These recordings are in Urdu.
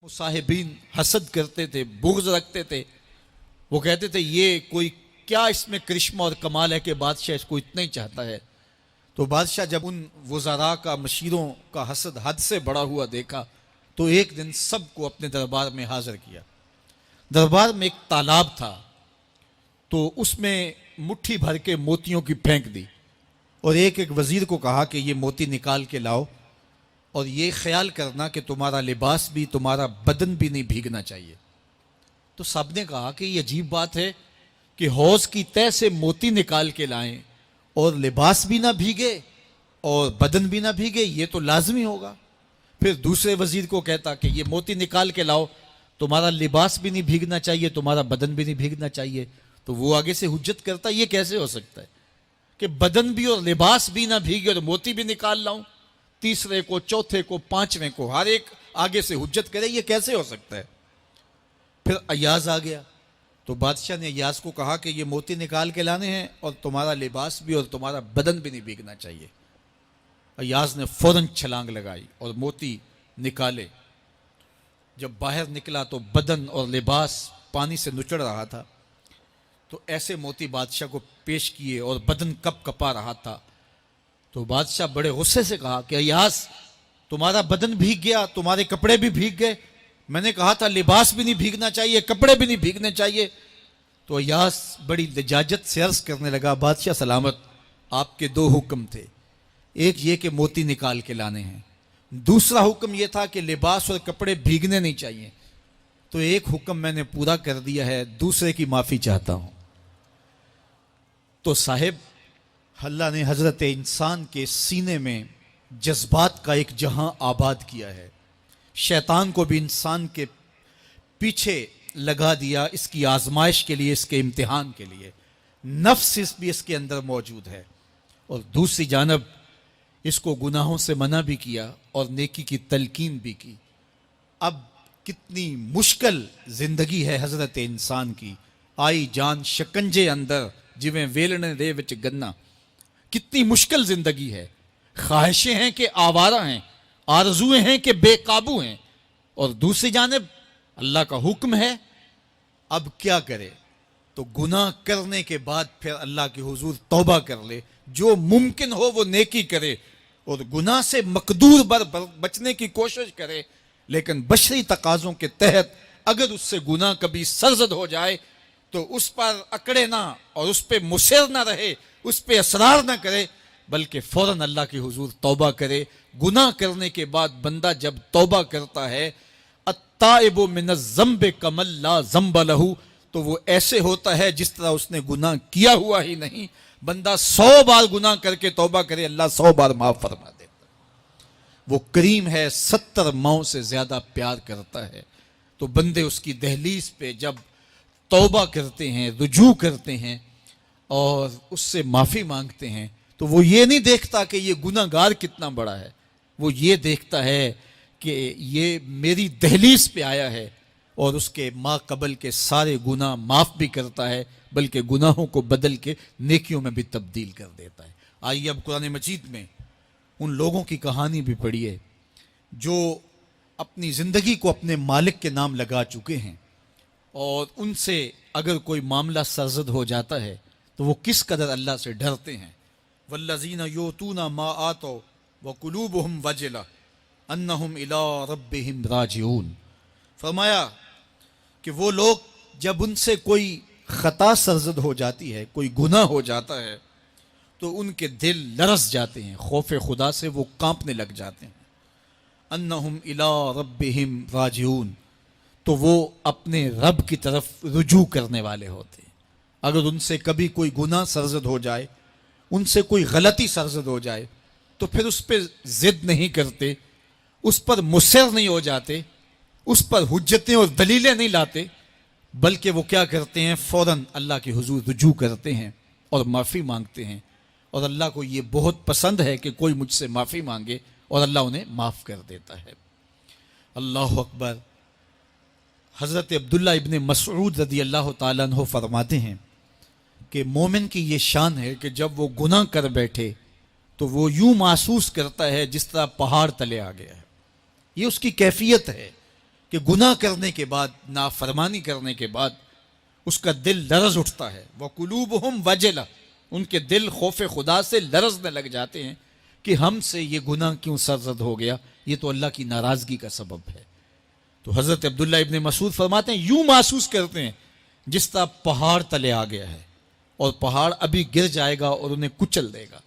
مصاحبین حسد کرتے تھے، بغض رکھتے تھے. وہ کہتے تھے یہ کوئی کیا اس میں کرشمہ اور کمال ہے کہ بادشاہ اس کو اتنا ہی چاہتا ہے. تو بادشاہ جب ان وزراء کا، مشیروں کا حسد حد سے بڑا ہوا دیکھا تو ایک دن سب کو اپنے دربار میں حاضر کیا. دربار میں ایک تالاب تھا تو اس میں مٹھی بھر کے موتیوں کی پھینک دی اور ایک ایک وزیر کو کہا کہ یہ موتی نکال کے لاؤ اور یہ خیال کرنا کہ تمہارا لباس بھی، تمہارا بدن بھی نہیں بھیگنا چاہیے. تو سب نے کہا کہ یہ عجیب بات ہے کہ حوض کی تہہ سے موتی نکال کے لائیں اور لباس بھی نہ بھیگے اور بدن بھی نہ بھیگے، یہ تو لازمی ہوگا. پھر دوسرے وزیر کو کہتا کہ یہ موتی نکال کے لاؤ، تمہارا لباس بھی نہیں بھیگنا چاہیے، تمہارا بدن بھی نہیں بھیگنا چاہیے. تو وہ آگے سے حجت کرتا یہ کیسے ہو سکتا ہے کہ بدن بھی اور لباس بھی نہ بھیگے اور موتی بھی نکال لاؤں. تیسرے کو، چوتھے کو، پانچویں کو، ہر ایک آگے سے حجت کرے یہ کیسے ہو سکتا ہے. پھر ایاز آ گیا تو بادشاہ نے ایاز کو کہا کہ یہ موتی نکال کے لانے ہیں اور تمہارا لباس بھی اور تمہارا بدن بھی نہیں بھیگنا چاہیے. ایاز نے فوراً چھلانگ لگائی اور موتی نکالے. جب باہر نکلا تو بدن اور لباس پانی سے نچڑ رہا تھا. تو ایسے موتی بادشاہ کو پیش کیے اور بدن کپ کپا رہا تھا. تو بادشاہ بڑے غصے سے کہا کہ ایاز تمہارا بدن بھیگ گیا، تمہارے کپڑے بھی بھیگ گئے. میں نے کہا تھا لباس بھی نہیں بھیگنا چاہیے، کپڑے بھی نہیں بھیگنے چاہیے. تو ایاز بڑی لجاجت سے عرض کرنے لگا بادشاہ سلامت، آپ کے دو حکم تھے. ایک یہ کہ موتی نکال کے لانے ہیں، دوسرا حکم یہ تھا کہ لباس اور کپڑے بھیگنے نہیں چاہیے. تو ایک حکم میں نے پورا کر دیا ہے، دوسرے کی معافی چاہتا ہوں. تو صاحب اللہ نے حضرت انسان کے سینے میں جذبات کا ایک جہاں آباد کیا ہے. شیطان کو بھی انسان کے پیچھے لگا دیا اس کی آزمائش کے لیے، اس کے امتحان کے لیے. نفس بھی اس کے اندر موجود ہے اور دوسری جانب اس کو گناہوں سے منع بھی کیا اور نیکی کی تلقین بھی کی. اب کتنی مشکل زندگی ہے حضرت انسان کی. آئی جان شکنجے اندر جویں ویلنے دے وچ گنا. کتنی مشکل زندگی ہے. خواہشیں ہیں کہ آوارہ ہیں، آرزویں ہیں کہ بے قابو ہیں، اور دوسری جانب اللہ کا حکم ہے. اب کیا کرے؟ تو گناہ کرنے کے بعد پھر اللہ کے حضور توبہ کر لے، جو ممکن ہو وہ نیکی کرے اور گناہ سے مقدور بچنے کی کوشش کرے. لیکن بشری تقاضوں کے تحت اگر اس سے گناہ کبھی سرزد ہو جائے تو اس پر اکڑے نہ اور اس پہ مصر نہ رہے، اس پہ اصرار نہ کرے، بلکہ فوراً اللہ کے حضور توبہ کرے. گناہ کرنے کے بعد بندہ جب توبہ کرتا ہے، التائب من الذنب کمن لا ذنب لہ، تو وہ ایسے ہوتا ہے جس طرح اس نے گناہ کیا ہوا ہی نہیں. بندہ 100 بار گناہ کر کے توبہ کرے، اللہ 100 بار معاف فرما دیتا. وہ کریم ہے، 70 ماؤں سے زیادہ پیار کرتا ہے. تو بندے اس کی دہلیز پہ جب توبہ کرتے ہیں، رجوع کرتے ہیں اور اس سے معافی مانگتے ہیں، تو وہ یہ نہیں دیکھتا کہ یہ گناہ گار کتنا بڑا ہے. وہ یہ دیکھتا ہے کہ یہ میری دہلیز پہ آیا ہے اور اس کے ما قبل کے سارے گناہ معاف بھی کرتا ہے، بلکہ گناہوں کو بدل کے نیکیوں میں بھی تبدیل کر دیتا ہے. آئیے اب قرآن مجید میں ان لوگوں کی کہانی بھی پڑھیے جو اپنی زندگی کو اپنے مالک کے نام لگا چکے ہیں، اور ان سے اگر کوئی معاملہ سرزد ہو جاتا ہے تو وہ کس قدر اللہ سے ڈرتے ہیں. والذین یؤتون ما آتوا وقلوبہم وجلہ انہم الی ربہم راجعون. فرمایا کہ وہ لوگ جب ان سے کوئی خطا سرزد ہو جاتی ہے، کوئی گناہ ہو جاتا ہے، تو ان کے دل لرز جاتے ہیں، خوف خدا سے وہ کانپنے لگ جاتے ہیں. انہم الی ربہم راجعون، تو وہ اپنے رب کی طرف رجوع کرنے والے ہوتے ہیں. اگر ان سے کبھی کوئی گناہ سرزد ہو جائے، ان سے کوئی غلطی سرزد ہو جائے، تو پھر اس پہ ضد نہیں کرتے، اس پر مصر نہیں ہو جاتے، اس پر حجتیں اور دلیلیں نہیں لاتے، بلکہ وہ کیا کرتے ہیں؟ فوراً اللہ کے حضور رجوع کرتے ہیں اور معافی مانگتے ہیں. اور اللہ کو یہ بہت پسند ہے کہ کوئی مجھ سے معافی مانگے، اور اللہ انہیں معاف کر دیتا ہے. اللہ اکبر. حضرت عبداللہ ابن مسعود رضی اللہ تعالیٰ عنہ فرماتے ہیں کہ مومن کی یہ شان ہے کہ جب وہ گناہ کر بیٹھے تو وہ یوں محسوس کرتا ہے جس طرح پہاڑ تلے آ گیا ہے. یہ اس کی کیفیت ہے کہ گناہ کرنے کے بعد، نافرمانی کرنے کے بعد اس کا دل لرز اٹھتا ہے. وَقُلُوبُهُمْ وَجِلَةٌ، ان کے دل خوف خدا سے لرزنے لگ جاتے ہیں کہ ہم سے یہ گناہ کیوں سرزد ہو گیا، یہ تو اللہ کی ناراضگی کا سبب ہے. تو حضرت عبداللہ ابن مسعود فرماتے ہیں یوں محسوس کرتے ہیں جس طرح پہاڑ تلے آ گیا ہے اور پہاڑ ابھی گر جائے گا اور انہیں کچل دے گا.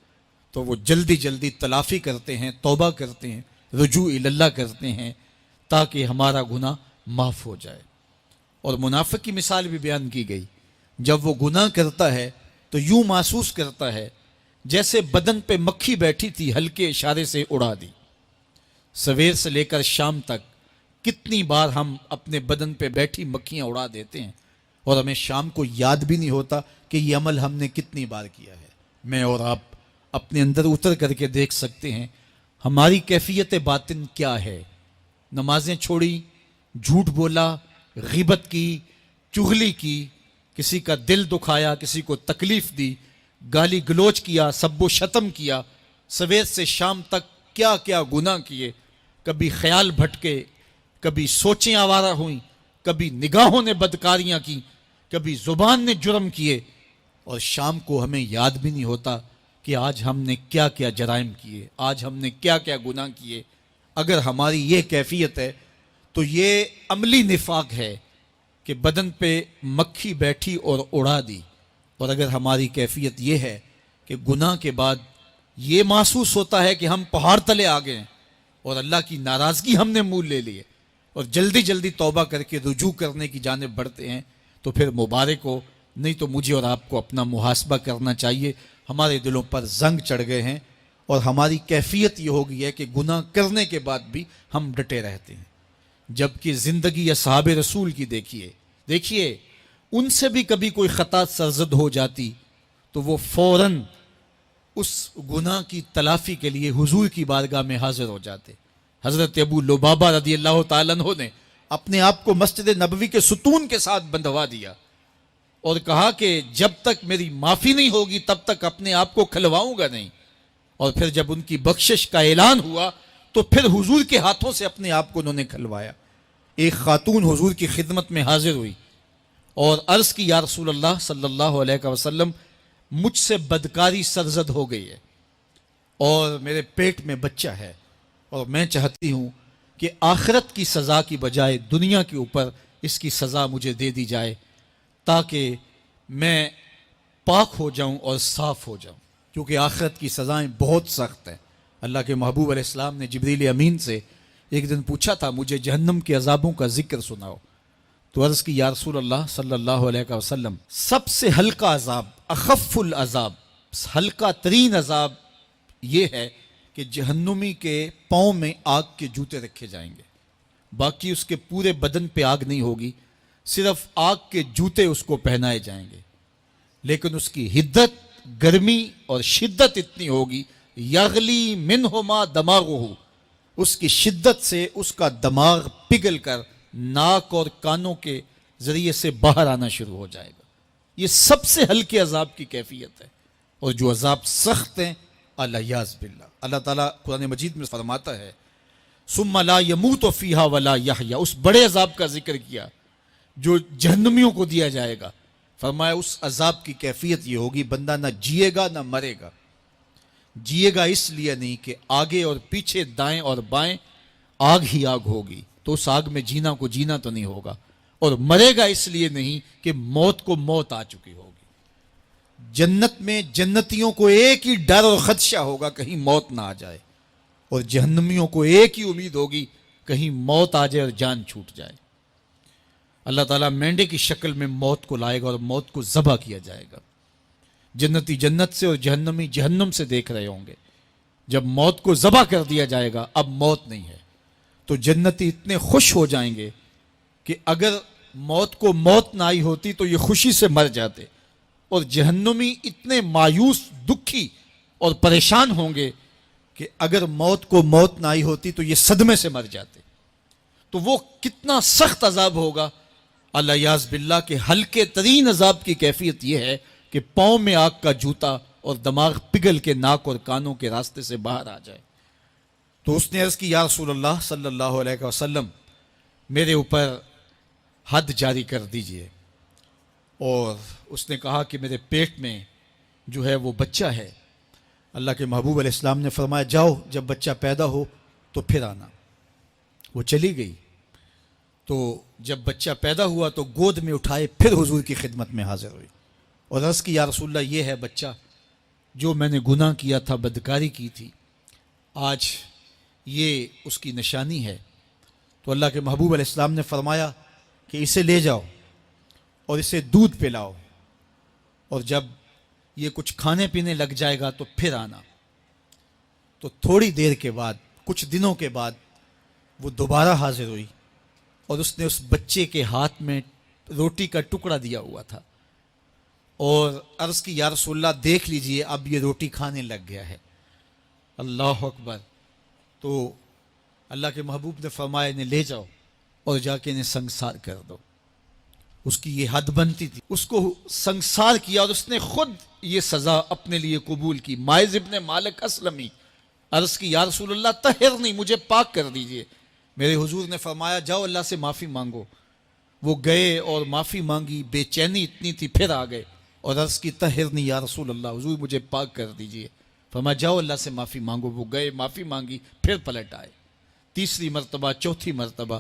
تو وہ جلدی جلدی تلافی کرتے ہیں، توبہ کرتے ہیں، رجوع اللہ کرتے ہیں تاکہ ہمارا گناہ معاف ہو جائے. اور منافق کی مثال بھی بیان کی گئی. جب وہ گناہ کرتا ہے تو یوں محسوس کرتا ہے جیسے بدن پہ مکھی بیٹھی تھی، ہلکے اشارے سے اڑا دی. سویر سے لے کر شام تک کتنی بار ہم اپنے بدن پہ بیٹھی مکھیاں اڑا دیتے ہیں اور ہمیں شام کو یاد بھی نہیں ہوتا کہ یہ عمل ہم نے کتنی بار کیا ہے. میں اور آپ اپنے اندر اتر کر کے دیکھ سکتے ہیں ہماری کیفیت باطن کیا ہے. نمازیں چھوڑی، جھوٹ بولا، غیبت کی، چغلی کی، کسی کا دل دکھایا، کسی کو تکلیف دی، گالی گلوچ کیا، سب و شتم کیا، سویر سے شام تک کیا کیا گناہ کیے. کبھی خیال بھٹکے، کبھی سوچیں آوارہ ہوئیں، کبھی نگاہوں نے بدکاریاں کی، کبھی زبان نے جرم کیے، اور شام کو ہمیں یاد بھی نہیں ہوتا کہ آج ہم نے کیا کیا جرائم کیے، آج ہم نے کیا کیا گناہ کیے. اگر ہماری یہ کیفیت ہے تو یہ عملی نفاق ہے کہ بدن پہ مکھی بیٹھی اور اڑا دی. اور اگر ہماری کیفیت یہ ہے کہ گناہ کے بعد یہ محسوس ہوتا ہے کہ ہم پہاڑ تلے آ گئے ہیں اور اللہ کی ناراضگی ہم نے مول لے لیے اور جلدی جلدی توبہ کر کے رجوع کرنے کی جانب بڑھتے ہیں، تو پھر مبارک ہو. نہیں تو مجھے اور آپ کو اپنا محاسبہ کرنا چاہیے. ہمارے دلوں پر زنگ چڑھ گئے ہیں اور ہماری کیفیت یہ ہو گئی ہے کہ گناہ کرنے کے بعد بھی ہم ڈٹے رہتے ہیں. جبکہ زندگی اصحاب رسول کی دیکھیے ان سے بھی کبھی کوئی خطا سرزد ہو جاتی تو وہ فوراً اس گناہ کی تلافی کے لیے حضور کی بارگاہ میں حاضر ہو جاتے. حضرت ابو لبابہ رضی اللہ تعالیٰ عنہ نے اپنے آپ کو مسجد نبوی کے ستون کے ساتھ بندھوا دیا اور کہا کہ جب تک میری معافی نہیں ہوگی تب تک اپنے آپ کو کھلواؤں گا نہیں. اور پھر جب ان کی بخشش کا اعلان ہوا تو پھر حضور کے ہاتھوں سے اپنے آپ کو انہوں نے کھلوایا. ایک خاتون حضور کی خدمت میں حاضر ہوئی اور عرض کی یا رسول اللہ صلی اللہ علیہ وسلم مجھ سے بدکاری سرزد ہو گئی ہے اور میرے پیٹ میں بچہ ہے اور میں چاہتی ہوں کہ آخرت کی سزا کی بجائے دنیا کے اوپر اس کی سزا مجھے دے دی جائے تاکہ میں پاک ہو جاؤں اور صاف ہو جاؤں، کیونکہ آخرت کی سزائیں بہت سخت ہیں. اللہ کے محبوب علیہ السلام نے جبریل امین سے ایک دن پوچھا تھا مجھے جہنم کے عذابوں کا ذکر سناؤ. تو عرض کی یا رسول اللہ صلی اللہ علیہ وسلم سب سے ہلکا عذاب، اخف العذاب، ہلکا ترین عذاب یہ ہے کہ جہنمی کے پاؤں میں آگ کے جوتے رکھے جائیں گے. باقی اس کے پورے بدن پہ آگ نہیں ہوگی، صرف آگ کے جوتے اس کو پہنائے جائیں گے. لیکن اس کی حدت، گرمی اور شدت اتنی ہوگی یغلی منہما دماغہ، اس کی شدت سے اس کا دماغ پگھل کر ناک اور کانوں کے ذریعے سے باہر آنا شروع ہو جائے گا. یہ سب سے ہلکے عذاب کی کیفیت ہے. اور جو عذاب سخت ہیں الیاذ باللہ، اللہ تعالیٰ قرآن مجید میں فرماتا ہے ثم لا یموت فیہا ولا یحیا، اس بڑے عذاب کا ذکر کیا جو جہنمیوں کو دیا جائے گا. فرمایا اس عذاب کی کیفیت یہ ہوگی بندہ نہ جیے گا نہ مرے گا. جیے گا اس لیے نہیں کہ آگے اور پیچھے، دائیں اور بائیں آگ ہی آگ ہوگی، تو اس آگ میں جینا کو جینا تو نہیں ہوگا. اور مرے گا اس لیے نہیں کہ موت کو موت آ چکی ہوگی. جنت میں جنتیوں کو ایک ہی ڈر اور خدشہ ہوگا کہیں موت نہ آ جائے، اور جہنمیوں کو ایک ہی امید ہوگی کہیں موت آ جائے اور جان چھوٹ جائے. اللہ تعالیٰ مینڈے کی شکل میں موت کو لائے گا اور موت کو ذبح کیا جائے گا. جنتی جنت سے اور جہنمی جہنم سے دیکھ رہے ہوں گے. جب موت کو ذبح کر دیا جائے گا اب موت نہیں ہے تو جنتی اتنے خوش ہو جائیں گے کہ اگر موت کو موت نہ آئی ہوتی تو یہ خوشی سے مر جاتے، اور جہنمی اتنے مایوس، دکھی اور پریشان ہوں گے کہ اگر موت کو موت نہ آئی ہوتی تو یہ صدمے سے مر جاتے. تو وہ کتنا سخت عذاب ہوگا الیاذ باللہ کہ ہلکے ترین عذاب کی کیفیت یہ ہے کہ پاؤں میں آگ کا جوتا اور دماغ پگھل کے ناک اور کانوں کے راستے سے باہر آ جائے. تو اس نے عرض کی یا رسول اللہ صلی اللہ علیہ وسلم میرے اوپر حد جاری کر دیجئے. اور اس نے کہا کہ میرے پیٹ میں جو ہے وہ بچہ ہے. اللہ کے محبوب علیہ السلام نے فرمایا جاؤ جب بچہ پیدا ہو تو پھر آنا. وہ چلی گئی. تو جب بچہ پیدا ہوا تو گود میں اٹھائے پھر حضور کی خدمت میں حاضر ہوئی اور عرض کی یا رسول اللہ یہ ہے بچہ جو میں نے گناہ کیا تھا، بدکاری کی تھی، آج یہ اس کی نشانی ہے. تو اللہ کے محبوب علیہ السلام نے فرمایا کہ اسے لے جاؤ اور اسے دودھ پلاؤ، اور جب یہ کچھ کھانے پینے لگ جائے گا تو پھر آنا. تو تھوڑی دیر کے بعد، کچھ دنوں کے بعد وہ دوبارہ حاضر ہوئی اور اس نے اس بچے کے ہاتھ میں روٹی کا ٹکڑا دیا ہوا تھا اور عرض کی یا رسول اللہ دیکھ لیجئے اب یہ روٹی کھانے لگ گیا ہے. اللہ اکبر. تو اللہ کے محبوب نے فرمایا انہیں لے جاؤ اور جا کے انہیں سنگسار کر دو. اس کی یہ حد بنتی تھی، اس کو سنگسار کیا اور اس نے خود یہ سزا اپنے لیے قبول کی. مائز ابن مالک اسلمی عرض کی یا رسول اللہ طہرنی، مجھے پاک کر دیجئے. میرے حضور نے فرمایا جاؤ اللہ سے معافی مانگو. وہ گئے اور معافی مانگی، بے چینی اتنی تھی، پھر آ گئے اور عرض کی طہرنی یا رسول اللہ، حضور مجھے پاک کر دیجئے. فرمایا جاؤ اللہ سے معافی مانگو. وہ گئے، معافی مانگی، پھر پلٹ آئے. تیسری مرتبہ، چوتھی مرتبہ.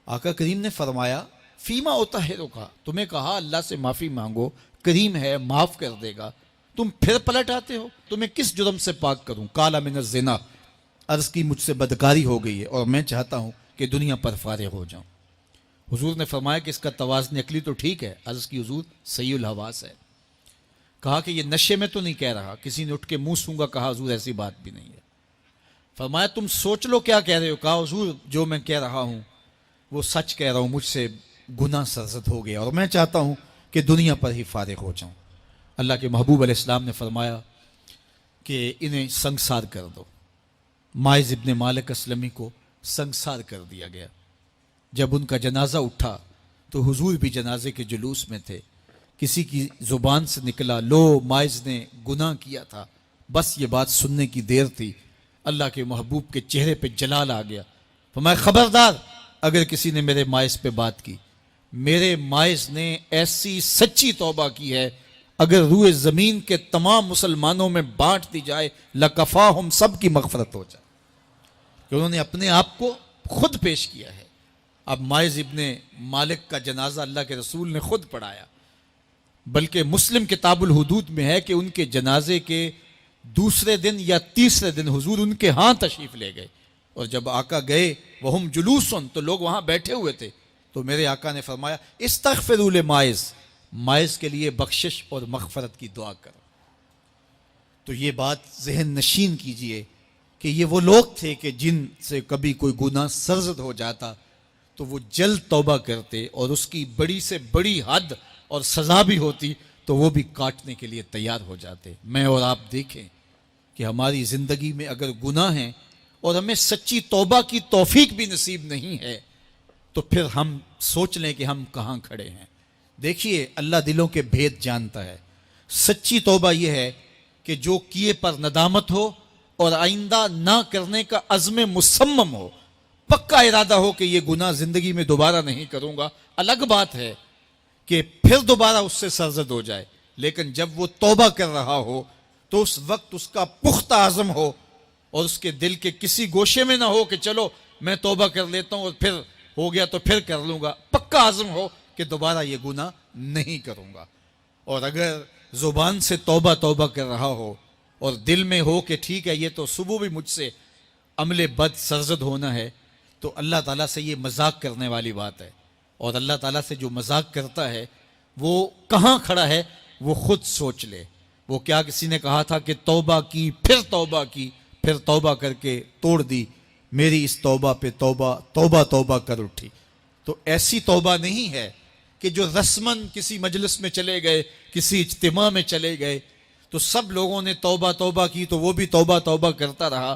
آقا کریم نے فرمایا فیما اطہرو کا، تمہیں کہا اللہ سے معافی مانگو، کریم ہے معاف کر دے گا، تم پھر پلٹ آتے ہو، تمہیں کس جرم سے پاک کروں؟ قال من الزنا، عرض کی مجھ سے بدکاری ہو گئی ہے اور میں چاہتا ہوں کہ دنیا پر فارغ ہو جاؤں. حضور نے فرمایا کہ اس کا توازن عقلی تو ٹھیک ہے. عرض کی حضور صحیح الحواس ہے. کہا کہ یہ نشے میں تو نہیں کہہ رہا. کسی نے اٹھ کے منہ سونگا. کہا حضور ایسی بات بھی نہیں ہے. فرمایا تم سوچ لو کیا کہہ رہے ہو. کہا حضور جو میں کہہ رہا ہوں وہ سچ کہہ رہا ہوں، مجھ سے گناہ سرزد ہو گیا اور میں چاہتا ہوں کہ دنیا پر ہی فارغ ہو جاؤں. اللہ کے محبوب علیہ السلام نے فرمایا کہ انہیں سنگسار کر دو. مائز ابن مالک اسلمی کو سنگسار کر دیا گیا. جب ان کا جنازہ اٹھا تو حضور بھی جنازے کے جلوس میں تھے. کسی کی زبان سے نکلا لو مائز نے گناہ کیا تھا. بس یہ بات سننے کی دیر تھی، اللہ کے محبوب کے چہرے پہ جلال آ گیا. فرمایا خبردار اگر کسی نے میرے مائز پہ بات کی، میرے مائز نے ایسی سچی توبہ کی ہے اگر روئے زمین کے تمام مسلمانوں میں بانٹ دی جائے لکفاہم، سب کی مغفرت ہو جائے. کہ انہوں نے اپنے آپ کو خود پیش کیا ہے. اب مائز ابن مالک کا جنازہ اللہ کے رسول نے خود پڑھایا، بلکہ مسلم کتاب الحدود میں ہے کہ ان کے جنازے کے دوسرے دن یا تیسرے دن حضور ان کے ہاں تشریف لے گئے. اور جب آقا گئے وہم جلوسن، تو لوگ وہاں بیٹھے ہوئے تھے. تو میرے آقا نے فرمایا استغفروا لمائز، مائز کے لیے بخشش اور مغفرت کی دعا کرو. تو یہ بات ذہن نشین کیجئے کہ یہ وہ لوگ تھے کہ جن سے کبھی کوئی گناہ سرزد ہو جاتا تو وہ جلد توبہ کرتے، اور اس کی بڑی سے بڑی حد اور سزا بھی ہوتی تو وہ بھی کاٹنے کے لیے تیار ہو جاتے. میں اور آپ دیکھیں کہ ہماری زندگی میں اگر گناہ ہیں اور ہمیں سچی توبہ کی توفیق بھی نصیب نہیں ہے تو پھر ہم سوچ لیں کہ ہم کہاں کھڑے ہیں. دیکھیے اللہ دلوں کے بھید جانتا ہے. سچی توبہ یہ ہے کہ جو کیے پر ندامت ہو اور آئندہ نہ کرنے کا عزم مصمم ہو، پکا ارادہ ہو کہ یہ گناہ زندگی میں دوبارہ نہیں کروں گا. الگ بات ہے کہ پھر دوبارہ اس سے سرزد ہو جائے، لیکن جب وہ توبہ کر رہا ہو تو اس وقت اس کا پختہ عزم ہو اور اس کے دل کے کسی گوشے میں نہ ہو کہ چلو میں توبہ کر لیتا ہوں اور پھر ہو گیا تو پھر کر لوں گا. پکا عزم ہو کہ دوبارہ یہ گناہ نہیں کروں گا. اور اگر زبان سے توبہ توبہ کر رہا ہو اور دل میں ہو کہ ٹھیک ہے یہ تو صبح بھی مجھ سے عمل بد سرزد ہونا ہے، تو اللہ تعالیٰ سے یہ مذاق کرنے والی بات ہے. اور اللہ تعالیٰ سے جو مذاق کرتا ہے وہ کہاں کھڑا ہے وہ خود سوچ لے. وہ کیا کسی نے کہا تھا کہ توبہ کی پھر توبہ کی پھر توبہ کر کے توڑ دی، میری اس توبہ پہ توبہ توبہ توبہ کر اٹھی. تو ایسی توبہ نہیں ہے کہ جو رسماً کسی مجلس میں چلے گئے، کسی اجتماع میں چلے گئے تو سب لوگوں نے توبہ توبہ کی تو وہ بھی توبہ توبہ کرتا رہا،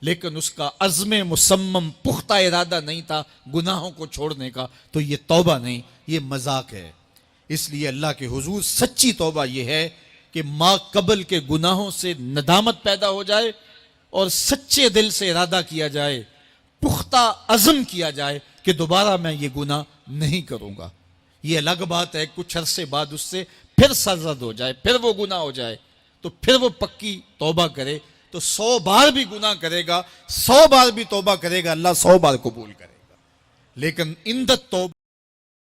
لیکن اس کا عزم مصمم پختہ ارادہ نہیں تھا گناہوں کو چھوڑنے کا. تو یہ توبہ نہیں، یہ مذاق ہے. اس لیے اللہ کے حضور سچی توبہ یہ ہے کہ ما قبل کے گناہوں سے ندامت پیدا ہو جائے اور سچے دل سے ارادہ کیا جائے، پختہ عزم کیا جائے کہ دوبارہ میں یہ گناہ نہیں کروں گا. یہ الگ بات ہے کچھ عرصے بعد اس سے پھر سرزد ہو جائے، پھر وہ گناہ ہو جائے، تو پھر وہ پکی توبہ کرے. تو 100 بار بھی گناہ کرے گا، 100 بار بھی توبہ کرے گا، اللہ 100 بار قبول کرے گا. لیکن عند توبہ